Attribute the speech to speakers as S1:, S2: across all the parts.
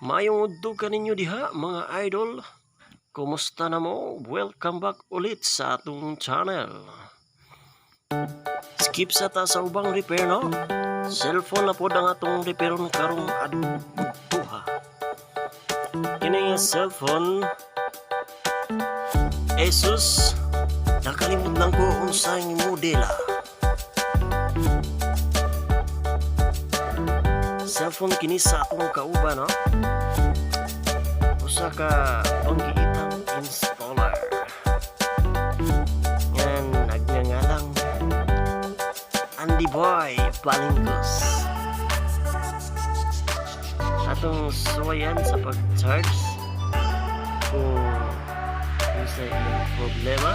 S1: Maayong udto kaninyo diha mga idol. Kumusta na mo? Welcome back ulit sa atong channel. Skip sa ta sa ubang repair no? Cellphone na po ang atong repairon karong adtuha. Kini nga cellphone ASUS. Nakalimut lang ko unsang modela. Cellphone kini sa atong kauban no? Usa ka panggiitang installer. Yan nagngangalang Andy Boy Balingos. Atong suwayan sa pag-charge kung sa iyong problema.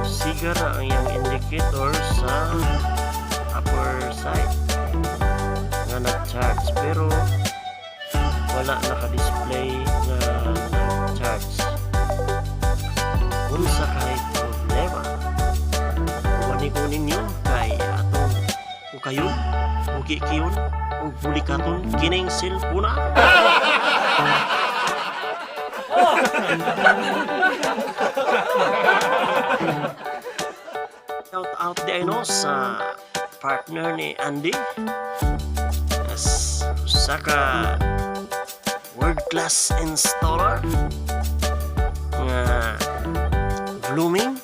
S1: Sigara ang iyong indicator sa upper side nga nag-charge pero wala naka-display nga nag-charge. Kung sa kahit problema wani ko ninyo kay atong kayo ukikiyon o bulikaton kining silpuna. Shout out di ano sa partner ni Andy as saka world class installer nga blooming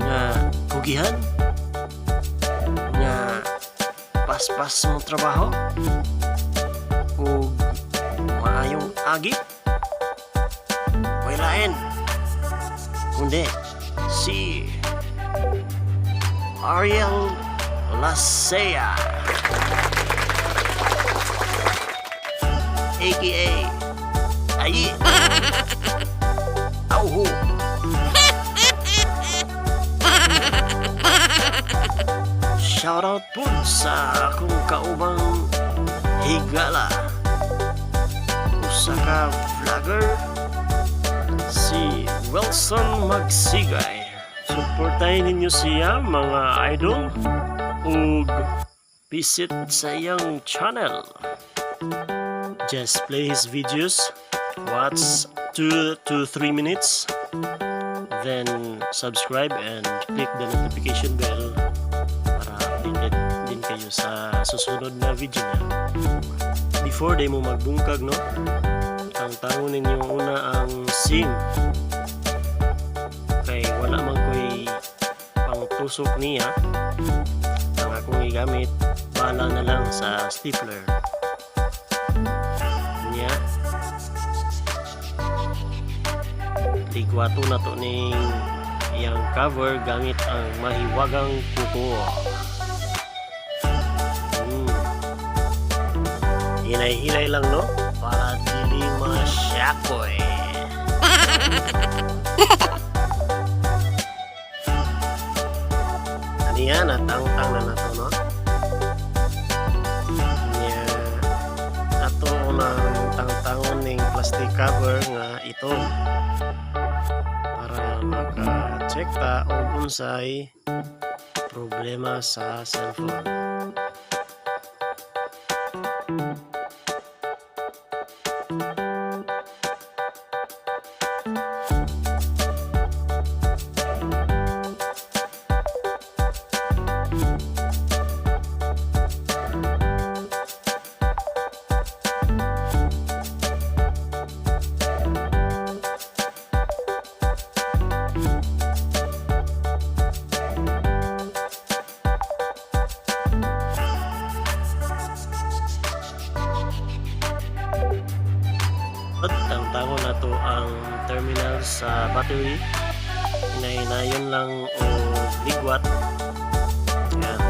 S1: nga kugihan nga paspas mo trabaho ug maayong agi may lain kundi si Ariel Lasea aka Ayi Auho. Shoutout po sa akong kaubang higala usa ka vlogger si Wilson Magsigay. Suportahin ninyo siya mga idol ug visit sa iyang channel. Just play his videos, watch 2 to 3 minutes, then subscribe and click the notification bell para updated din kayo sa susunod na video niya. Before day mo magbungkag no, ang tangon ninyo una ang SIM kay wala man ko'y pangtusok niya. Ang akong igamit bala na lang sa stapler niya. Ligwato na to ning iyang cover gamit ang mahiwagang kuko. Hinay-hinay lang no para dili masyakoy. Yan, natang-tang na nato no. Nya ato nang tang-tangon ning plastic cover nga ito para maka-check ta og unsay problema sa cellphone. Tangtangon na to ang terminal sa battery. Hinahinayon lang o ligwat. Yan.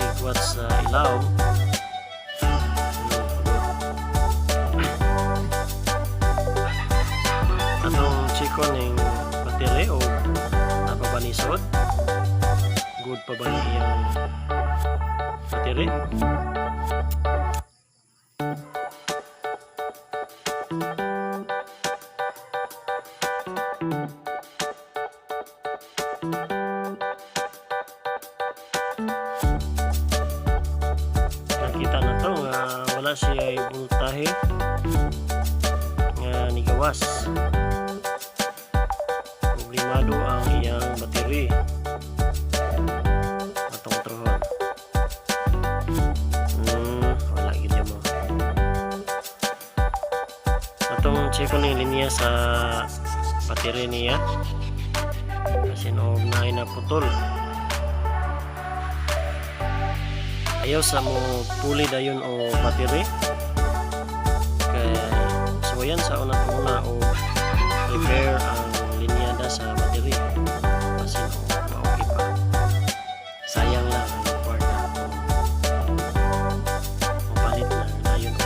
S1: Ligwat sa ilaw. Atong chikon ng battery o napabanisod. Good pa ba niyang battery? wala siya voltahe nga nigawas. Problemado ang iyang battery atong trohon. Wala gid mo. Atong check ni linya sa battery niya kasi no na putol. Ayaw sa mo puli dayon o battery kaya suwayan sa una o repair ang linyada sa battery kasi no okay pa. Sayang lang ang kwarta mapalit na dayon o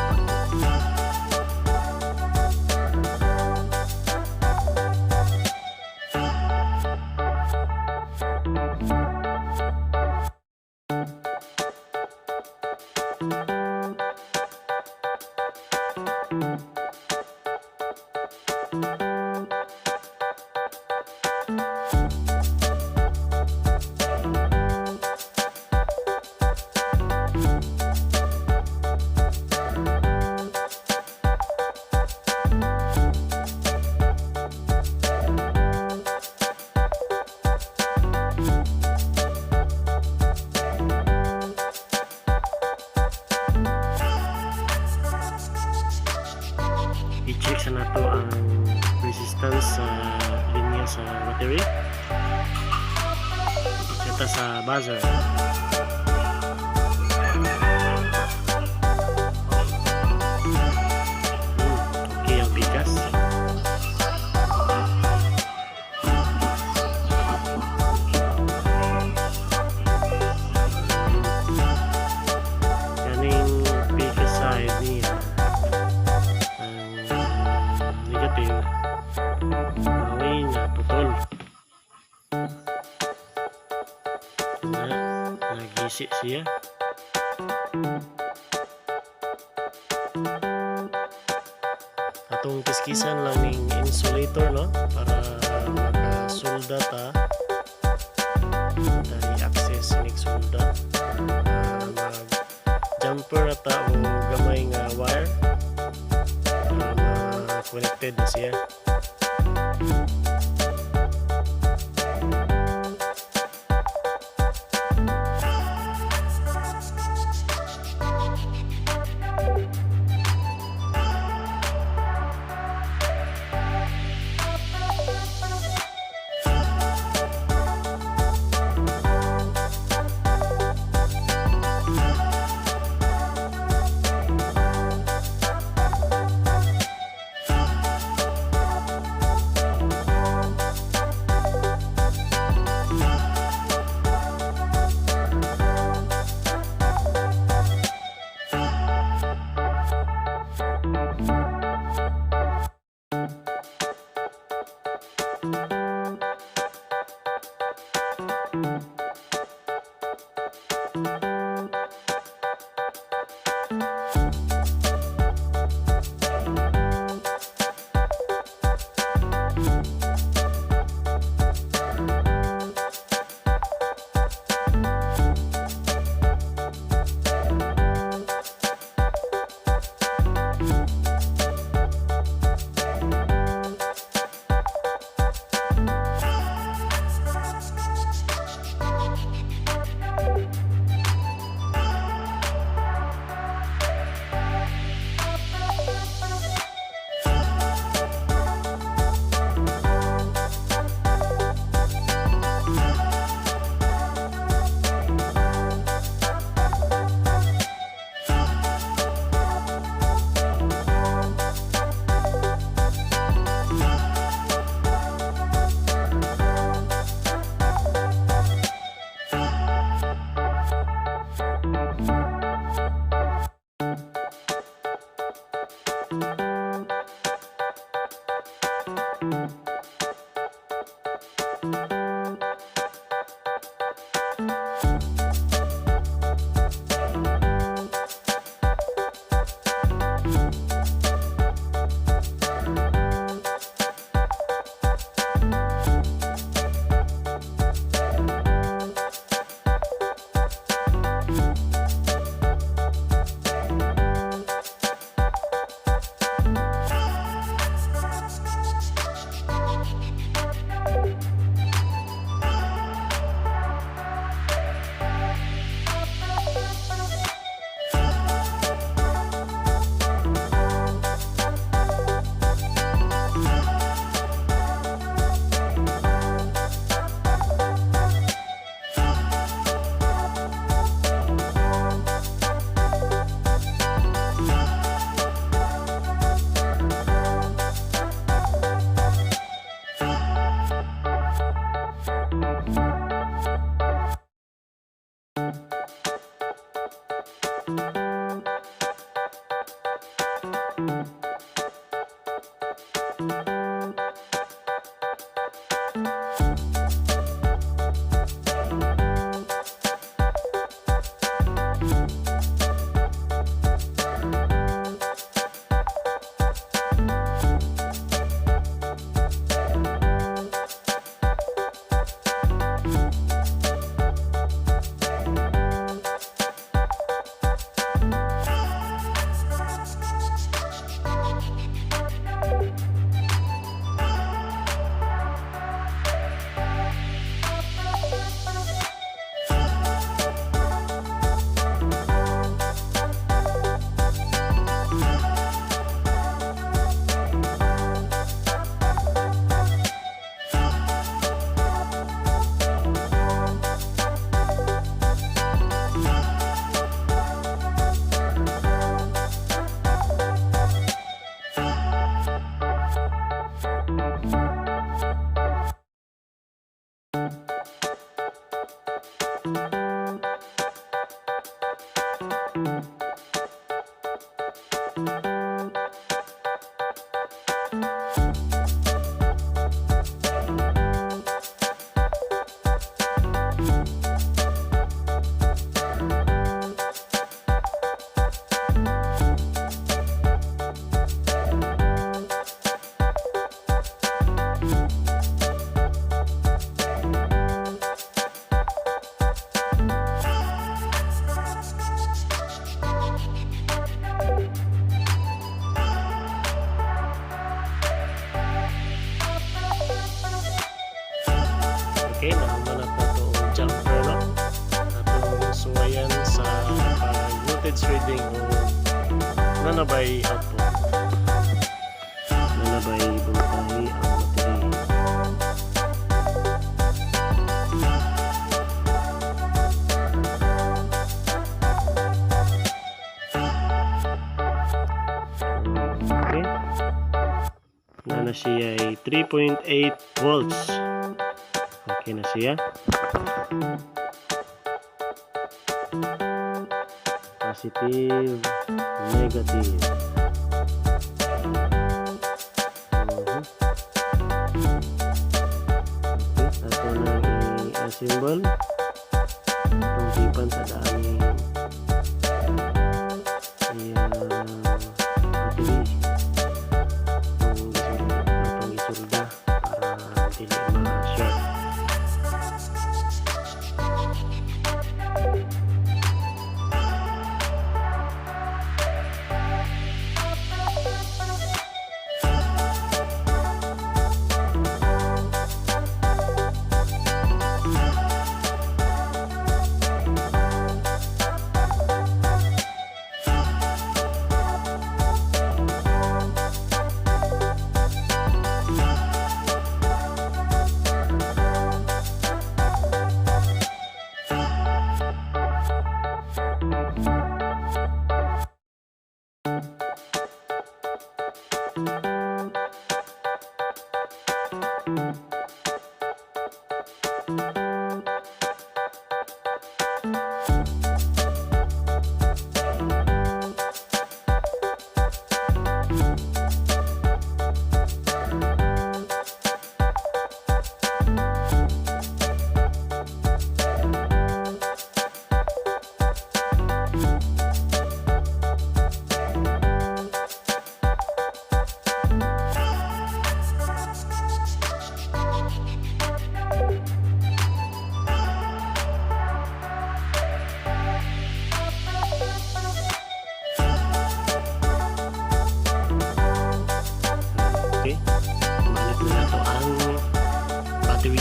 S1: i-check sa nato ang resistance sa linya sa battery. Kita sa buzzer. Okay ang bigas. Kaning bigas side niya negative away na putol na nagisi siya. Atong kiskisan lang ng insulator no para makasulda ta dahil access inig sulda mag jumper ata o gamay nga wire connected na siya. Okay, nahanap na ito ang jumper, no? Atong suwayan sa voltage reading o nanabay output. Nanabay voltahe ang battery. Okay. Na siya ay 3.8 volts. Okay na siya. Positive, negative. Okay, ato nang i-assemble. Itong tipan sa daming battery. Itong isulda para dili ma-short. Okay, balik na ito ang battery.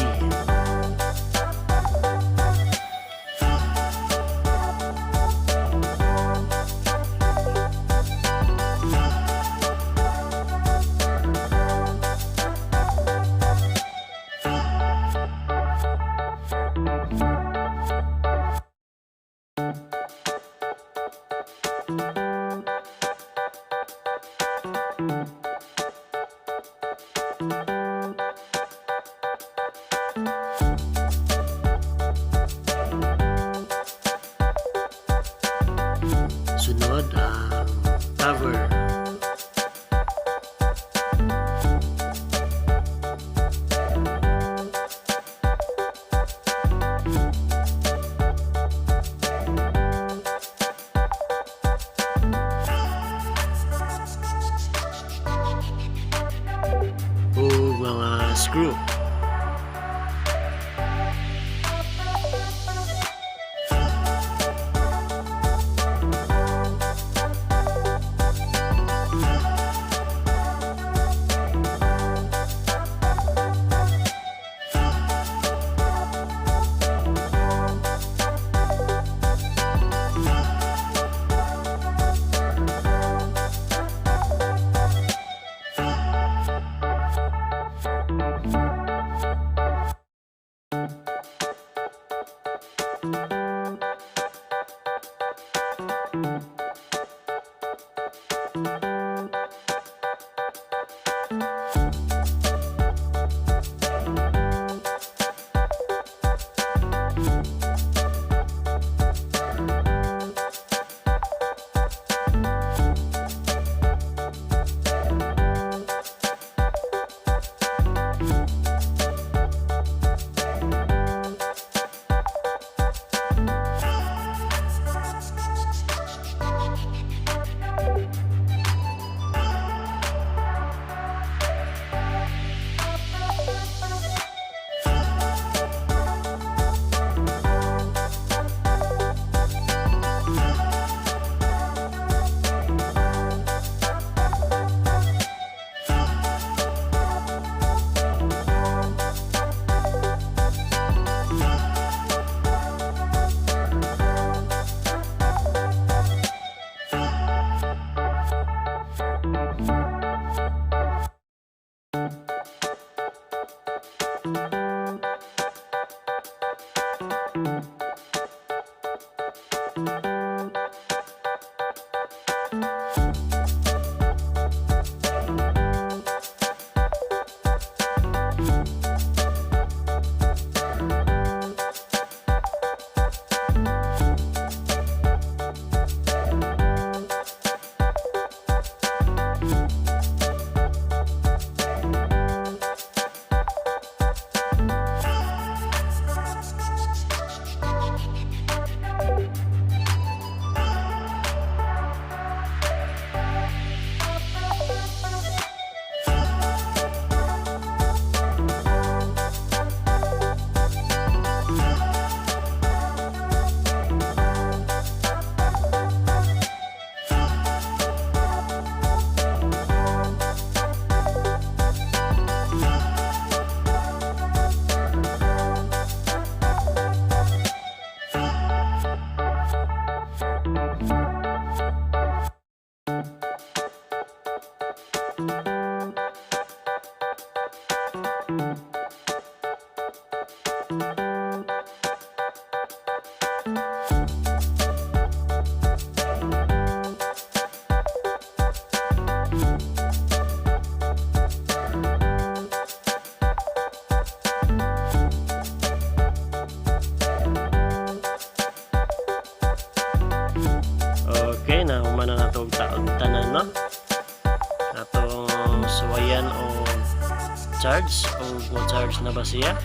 S1: charge o charge na ba siya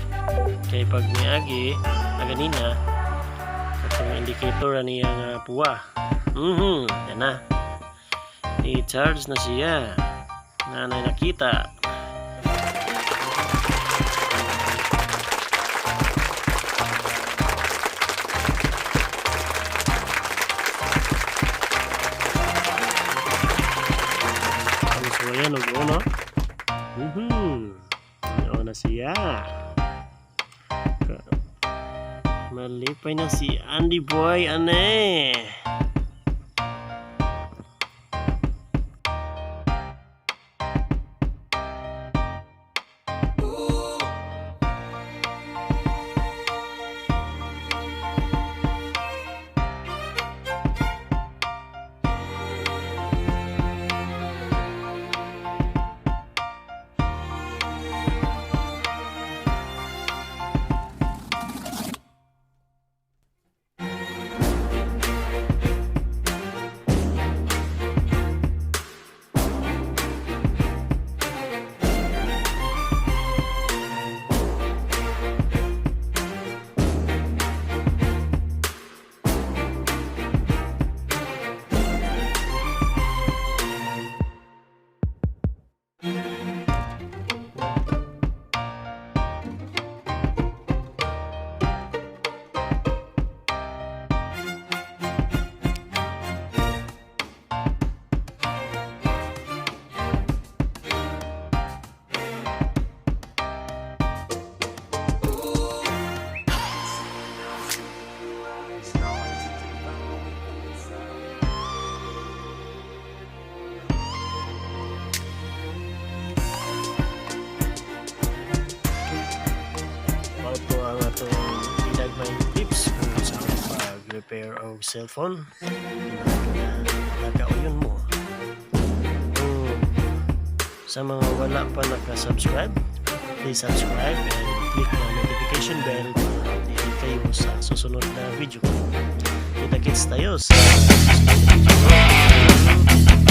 S1: kay pag niagi ganina atong indicator niya nga puwa yan na i-charge na siya na nakita. So ayan, nag-on on na siya. Malipay na si Andy Boy, ane. Ito ang atong pinagmay tips kung sa pag-repair og cellphone. Nagauyon mo. Sa mga wala pa naka-subscribe, please subscribe and click the notification bell para updated kayo sa susunod na video. Kita-kits tayo sa susunod na video.